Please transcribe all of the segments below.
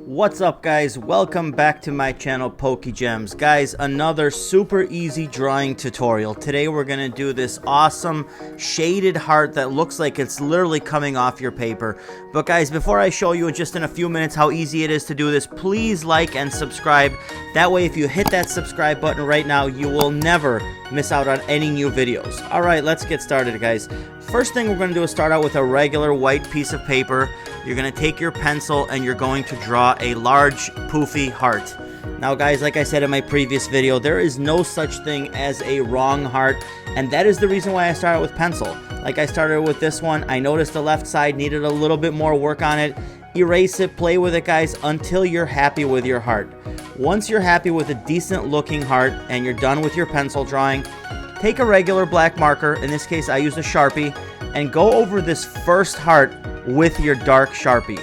What's up, guys? Welcome back to my channel, Pokegemz. Guys, another super easy drawing tutorial. Today we're going to do this awesome shaded heart that looks like it's literally coming off your paper. But guys, before I show you just in a few minutes how easy it is to do this, please like and subscribe. That way, if you hit that subscribe button right now, you will never miss out on any new videos. Alright, let's get started, guys. First thing we're going to do is start out with a regular white piece of paper. You're going to take your pencil and you're going to draw a large poofy heart. Now guys, like I said in my previous video, there is no such thing as a wrong heart, and that is the reason why I started with pencil. Like I started with this one, I noticed the left side needed a little bit more work on it. Erase it, play with it, guys, until you're happy with your heart. Once you're happy with a decent looking heart and you're done with your pencil drawing, take a regular black marker, in this case I used a Sharpie, and go over this first heart with your dark Sharpie.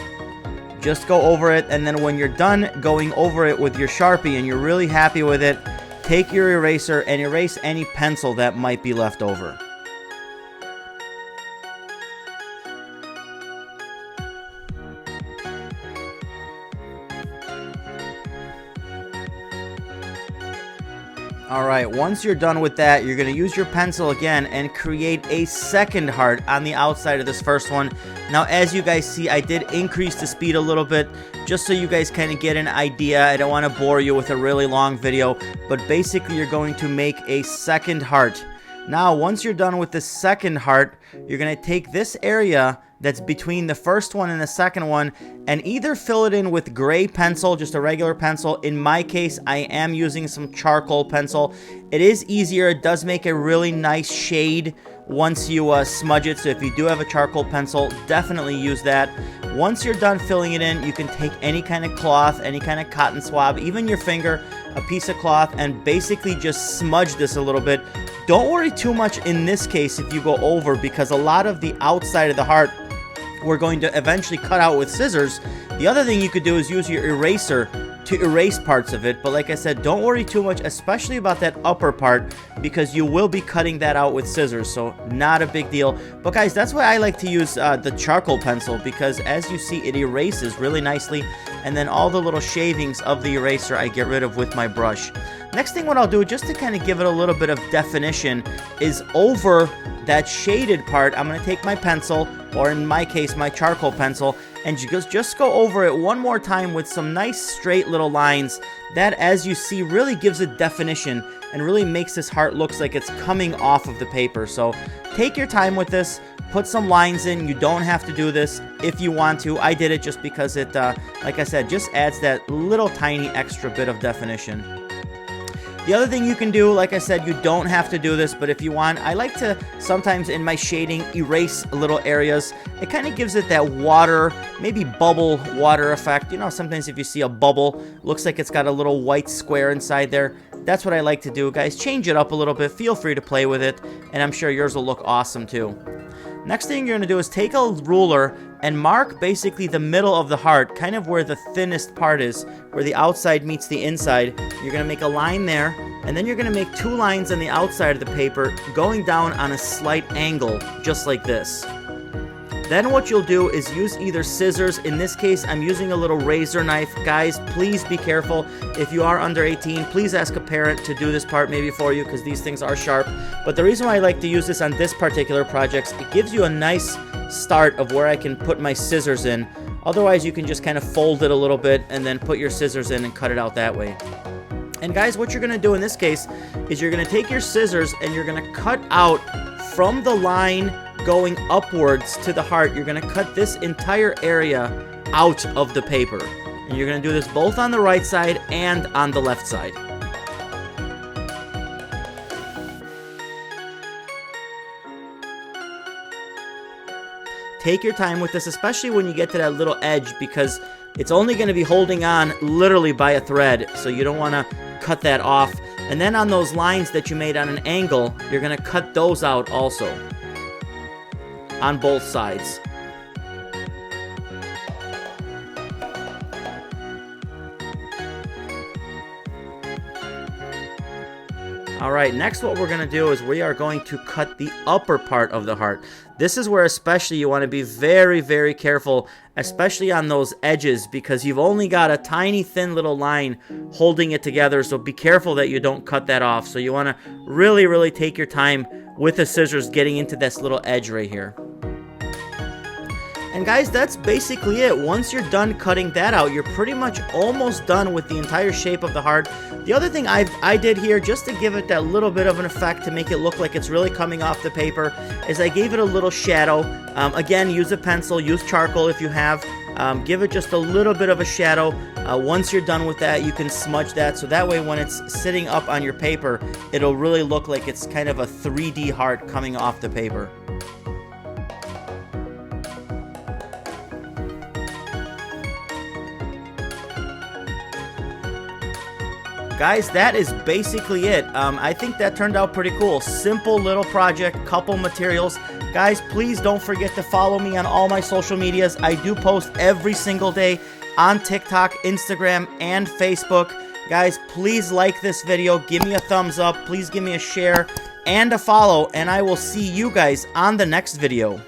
Just go over it, and then when you're done going over it with your Sharpie and you're really happy with it, take your eraser and erase any pencil that might be left over. Alright, once you're done with that, you're going to use your pencil again and create a second heart on the outside of this first one. Now, as you guys see, I did increase the speed a little bit, just so you guys kind of get an idea. I don't want to bore you with a really long video, but basically you're going to make a second heart. Now, once you're done with the second heart, you're going to take this area that's between the first one and the second one and either fill it in with gray pencil, just a regular pencil. In my case, I am using some charcoal pencil. It is easier. It does make a really nice shade once you smudge it. So if you do have a charcoal pencil, definitely use that. Once you're done filling it in, you can take any kind of cloth, any kind of cotton swab, even your finger, a piece of cloth, and basically just smudge this a little bit. Don't worry too much in this case if you go over, because a lot of the outside of the heart we're going to eventually cut out with scissors. The other thing you could do is use your eraser to erase parts of it, but like I said, don't worry too much, especially about that upper part, because you will be cutting that out with scissors, so not a big deal. But guys, that's why I like to use the charcoal pencil, because as you see, it erases really nicely, and then all the little shavings of the eraser I get rid of with my brush. Next thing what I'll do, just to kind of give it a little bit of definition, is over that shaded part, I'm going to take my pencil, or in my case, my charcoal pencil, and just go over it one more time with some nice straight little lines. That, as you see, really gives it definition and really makes this heart look like it's coming off of the paper. So take your time with this. Put some lines in. You don't have to do this if you want to. I did it just because it, like I said, just adds that little tiny extra bit of definition. The other thing you can do, like I said, you don't have to do this, but if you want, I like to sometimes in my shading erase little areas. It kind of gives it that water, maybe bubble water effect. You know, sometimes if you see a bubble, looks like it's got a little white square inside there. That's what I like to do, guys. Change it up a little bit. Feel free to play with it, and I'm sure yours will look awesome too. Next thing you're going to do is take a ruler and mark basically the middle of the heart, kind of where the thinnest part is, where the outside meets the inside. You're going to make a line there, and then you're going to make two lines on the outside of the paper going down on a slight angle, just like this. Then what you'll do is use either scissors. In this case, I'm using a little razor knife. Guys, please be careful. If you are under 18, please ask a parent to do this part maybe for you, because these things are sharp. But the reason why I like to use this on this particular project, it gives you a nice start of where I can put my scissors in. Otherwise, you can just kind of fold it a little bit and then put your scissors in and cut it out that way. And guys, what you're going to do in this case is you're going to take your scissors and you're going to cut out from the line going upwards to the heart. You're going to cut this entire area out of the paper. And you're going to do this both on the right side and on the left side. Take your time with this, especially when you get to that little edge, because it's only going to be holding on literally by a thread, so you don't want to cut that off. And then on those lines that you made on an angle, you're going to cut those out also on both sides. Alright, next what we're going to do is we are going to cut the upper part of the heart. This is where especially you want to be very, very careful, especially on those edges, because you've only got a tiny thin little line holding it together, so be careful that you don't cut that off. So you want to really, really take your time with the scissors getting into this little edge right here. And guys, that's basically it. Once you're done cutting that out, you're pretty much almost done with the entire shape of the heart. The other thing I did here, just to give it that little bit of an effect to make it look like it's really coming off the paper, is I gave it a little shadow. Again, use a pencil, use charcoal if you have. Give it just a little bit of a shadow. Once you're done with that, you can smudge that, so that way when it's sitting up on your paper, it'll really look like it's kind of a 3D heart coming off the paper. Guys, that is basically it. I think that turned out pretty cool. Simple little project, couple materials. Guys, please don't forget to follow me on all my social medias. I do post every single day on TikTok, Instagram, and Facebook. Guys, please like this video. Give me a thumbs up. Please give me a share and a follow, and I will see you guys on the next video.